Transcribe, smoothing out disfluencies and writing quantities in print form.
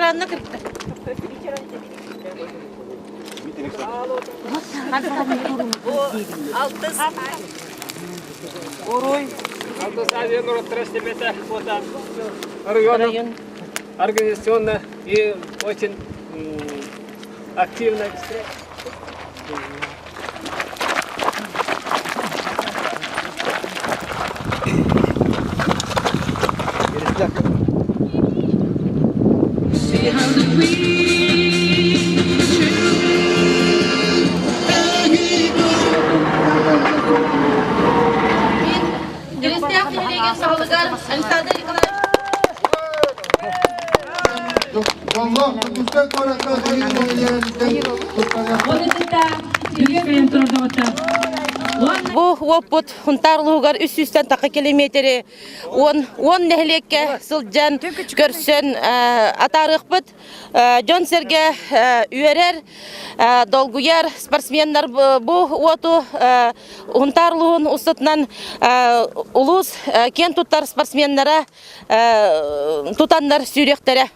вечеранна кыртты. Алтыс. Орой. Алтыс авиан второстепенная фото. Район. Организационно и очень активно. Бу опыт хунтарлыгар 300 такы километре 10 нехлекке сылжан көрсөн атарык бит жон серге үйерер долгуяр спортсменнар бу оту хунтарлыгын устатынан улус кен туттар спортсменнара тутаннар сүйректере